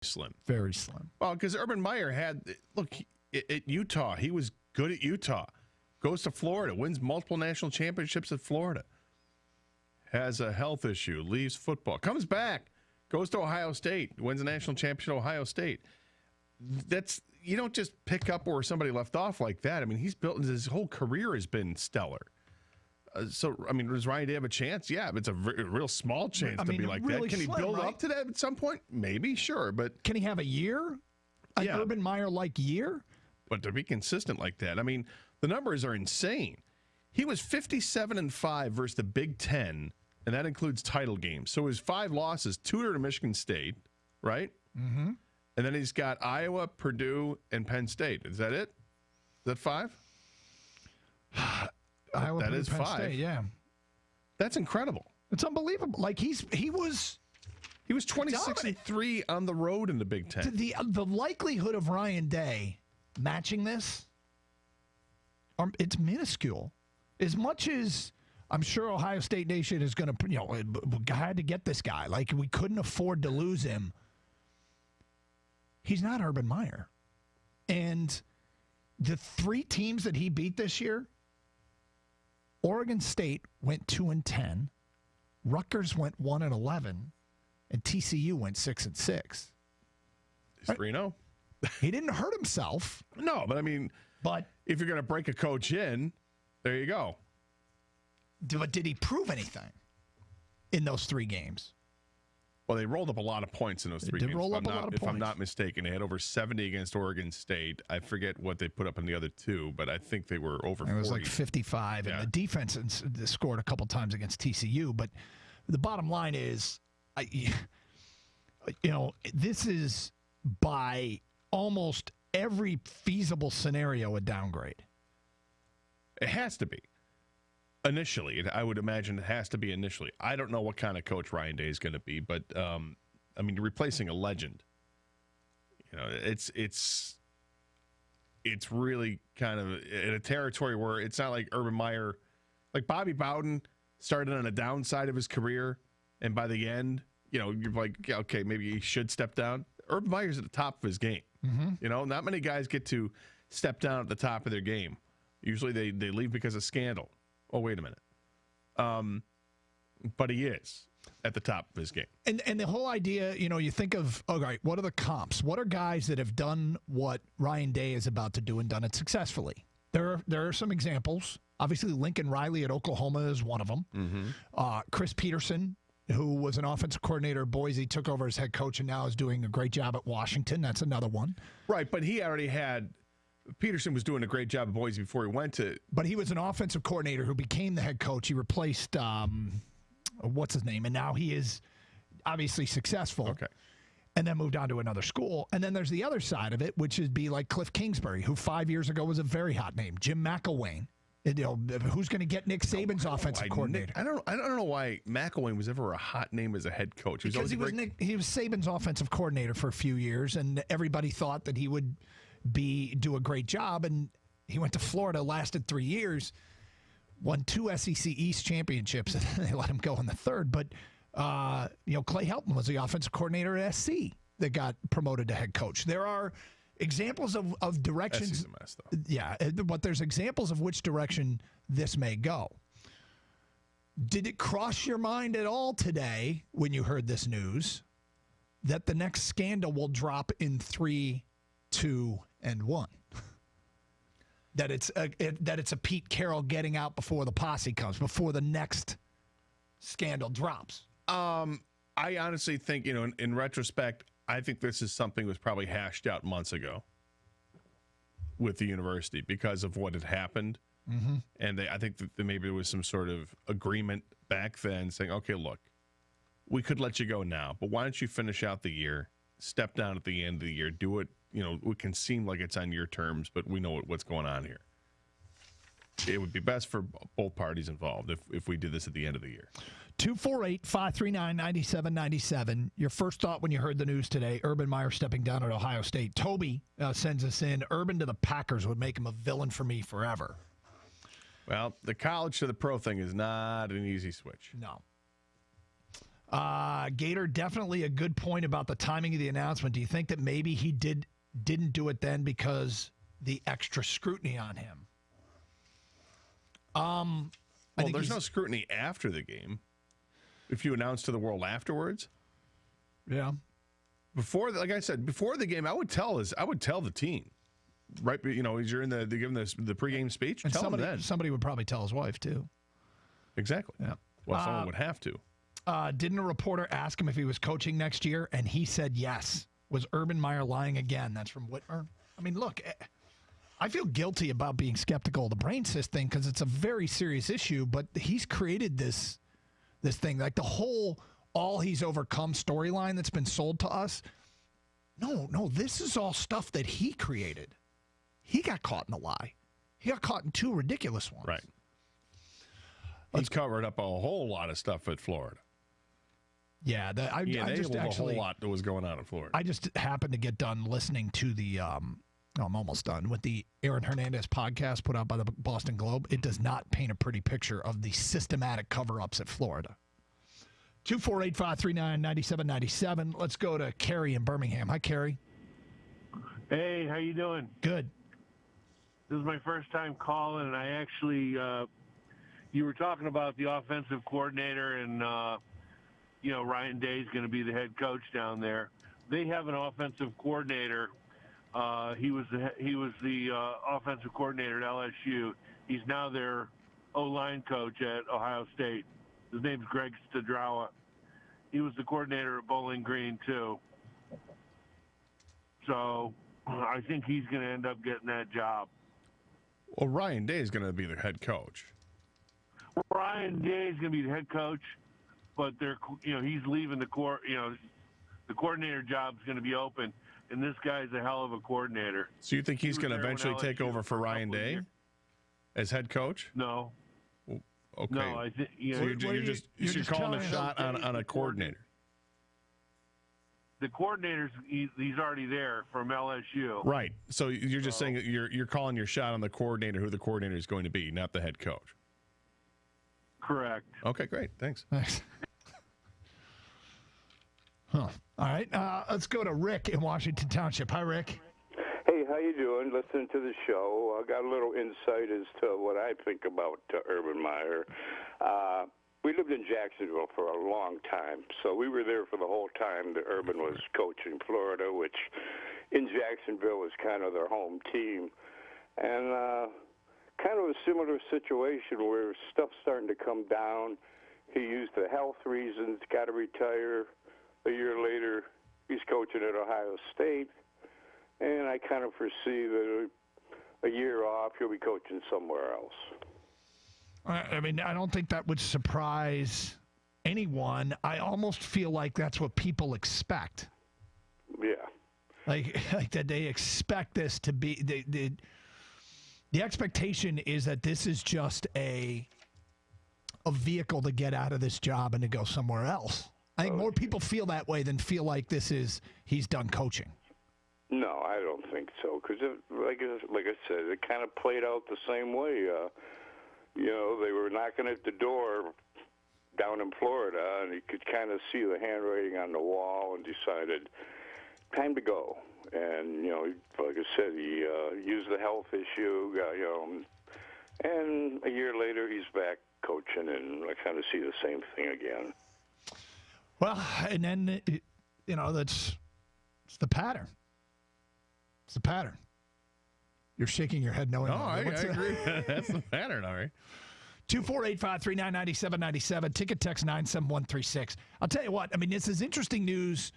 slim. Very slim. Well, because Urban Meyer at Utah, he was good at Utah. Goes to Florida, wins multiple national championships at Florida. Has a health issue, leaves football, comes back, goes to Ohio State, wins a national championship at Ohio State. You don't just pick up where somebody left off like that. I mean, his whole career has been stellar. Does Ryan Day have a chance? Yeah, but it's a real small chance to be like really that. Can he build up to that at some point? Maybe, sure, but can he have a year? An Urban Meyer-like year? But to be consistent like that, I mean, the numbers are insane. He was 57-5 versus the Big Ten, and that includes title games. So his 5 losses, 2 are to Michigan State, right? Mm-hmm. And then he's got Iowa, Purdue, and Penn State. Is that it? Is that 5? Iowa, that is Penn 5. State, yeah. That's incredible. It's unbelievable. Like he was 26-3 on the road in the Big Ten. The likelihood of Ryan Day matching this, it's minuscule. As much as I'm sure Ohio State Nation is going to, had to get this guy. Like we couldn't afford to lose him. He's not Urban Meyer. And the 3 teams that he beat this year, Oregon State went 2-10, Rutgers went 1-11, and TCU went 6-6. He's 3-0. He didn't hurt himself. No, but I mean, if you're going to break a coach in, there you go. But did he prove anything in those 3 games? Well, they rolled up a lot of points in those 3 games. If I'm not mistaken, they had over 70 against Oregon State. I forget what they put up in the other 2, but I think they were over 40. It was like 55, and the defense scored a couple times against TCU. But the bottom line is, this is by almost every feasible scenario a downgrade. It has to be. Initially, I would imagine it has to be initially. I don't know what kind of coach Ryan Day is going to be, but you're replacing a legend. It's really kind of in a territory where it's not like Urban Meyer, like Bobby Bowden started on a downside of his career, and by the end, you're like, okay, maybe he should step down. Urban Meyer's at the top of his game. Mm-hmm. Not many guys get to step down at the top of their game. Usually they leave because of scandal. Oh, wait a minute. But he is at the top of his game. And the whole idea, you think of, all right, what are the comps? What are guys that have done what Ryan Day is about to do and done it successfully? There are some examples. Obviously, Lincoln Riley at Oklahoma is one of them. Mm-hmm. Chris Peterson, who was an offensive coordinator at Boise, took over as head coach and now is doing a great job at Washington. That's another one. Right, but he already had... Peterson was doing a great job at Boise before he went to... But he was an offensive coordinator who became the head coach. He replaced, what's his name? And now he is obviously successful. Okay. And then moved on to another school. And then there's the other side of it, which would be like Cliff Kingsbury, who 5 years ago was a very hot name. Jim McElwain. Who's going to get Nick Saban's offensive coordinator? I don't know why McElwain was ever a hot name as a head coach. Because he was Saban's offensive coordinator for a few years, and everybody thought that he would do a great job, and he went to Florida, lasted 3 years, won 2 SEC East championships, and they let him go in the 3rd. But Clay Helton was the offensive coordinator at SC that got promoted to head coach. There are examples of directions. SC's a mess, though. Yeah, but there's examples of which direction this may go. Did it cross your mind at all today when you heard this news that the next scandal will drop in 3, 2, and 1? That it's a Pete Carroll getting out before the posse comes, before the next scandal drops. I honestly think, in retrospect, I think this is something that was probably hashed out months ago with the university because of what had happened. Mm-hmm. And I think that maybe there was some sort of agreement back then saying, okay, look, we could let you go now, but why don't you finish out the year, step down at the end of the year, do it. It can seem like it's on your terms, but we know what's going on here. It would be best for both parties involved if we did this at the end of the year. 248-539-9797. Your first thought when you heard the news today, Urban Meyer stepping down at Ohio State. Toby sends us in, Urban to the Packers would make him a villain for me forever. Well, the college to the pro thing is not an easy switch. No. Gator, definitely a good point about the timing of the announcement. Do you think that maybe he didn't do it then because the extra scrutiny on him? Well, there's no scrutiny after the game. If you announce to the world afterwards, yeah. Before, like I said, before the game, I would tell the team, right? You know, as you're in giving the pregame speech, and tell them then. Somebody would probably tell his wife too. Exactly. Yeah. Well, someone would have to. Didn't a reporter ask him if he was coaching next year, and he said yes? Was Urban Meyer lying again? That's from Whitmer. I mean, look, I feel guilty about being skeptical of the brain cyst thing because it's a very serious issue, but he's created this thing, like the whole all he's overcome storyline that's been sold to us. No, this is all stuff that he created. He got caught in a lie. He got caught in two ridiculous ones. Right. He's covered up a whole lot of stuff at Florida. Yeah, I just actually, a whole lot that was going on in Florida. I just happened to get done listening to the I'm almost done with the Aaron Hernandez podcast put out by the Boston Globe. It does not paint a pretty picture of the systematic cover-ups at Florida. 248-539-9797. Let's go to Carrie in Birmingham. Hi, Carrie. Hey, how you doing? Good. This is my first time calling, and I actually, you were talking about the offensive coordinator, and Ryan Day's going to be the head coach down there. They have an offensive coordinator. He was the offensive coordinator at LSU. He's now their O-line coach at Ohio State. His name's Greg Stadrawa. He was the coordinator at Bowling Green, too. So I think he's going to end up getting that job. Well, Ryan Day is going to be the head coach. Ryan Day is going to be the head coach, but he's leaving the coordinator job is going to be open, and this guy's a hell of a coordinator. So you think he's going to eventually take over for Ryan Day as head coach? No. Okay. No, I think so you're just calling a shot on a coordinator. The coordinator's he's already there from LSU. Right. So you're just saying that you're calling your shot on the coordinator, who the coordinator is going to be, not the head coach. Correct. Okay, great. Thanks. Huh. All right. Let's go to Rick in Washington Township. Hi, Rick. Hey, how you doing? Listening to the show. I got a little insight as to what I think about Urban Meyer. We lived in Jacksonville for a long time, so we were there for the whole time that Urban was coaching Florida, which in Jacksonville was kind of their home team. And kind of a similar situation where stuff's starting to come down. He used the health reasons, got to retire. A year later, he's coaching at Ohio State. And I kind of foresee that a year off, he'll be coaching somewhere else. I mean, I don't think that would surprise anyone. I almost feel like that's what people expect. Yeah. Like that they expect this to be the expectation is that this is just a vehicle to get out of this job and to go somewhere else. I think more people feel that way than feel like he's done coaching. No, I don't think so. Because, like I said, it kind of played out the same way. They were knocking at the door down in Florida, and you could kind of see the handwriting on the wall and decided, time to go. And, like I said, he used the health issue, and a year later he's back coaching, and I kind of see the same thing again. Well, and then, it's the pattern. It's the pattern. You're shaking your head knowing. No, I agree. That's the pattern, all right. 248-539-9797. Ticket text 97136. I'll tell you what. I mean, this is interesting news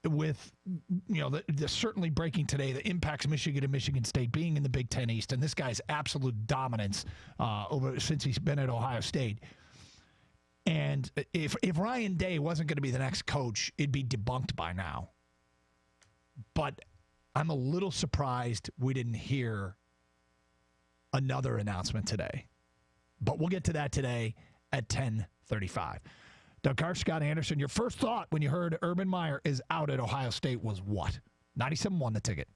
with, the certainly breaking today that impacts Michigan and Michigan State being in the Big Ten East, and this guy's absolute dominance since he's been at Ohio State. And if Ryan Day wasn't going to be the next coach, it'd be debunked by now. But I'm a little surprised we didn't hear another announcement today. But we'll get to that today at 10:35. Doug Karsch, Scott Anderson, your first thought when you heard Urban Meyer is out at Ohio State was what? 97.1 The Ticket.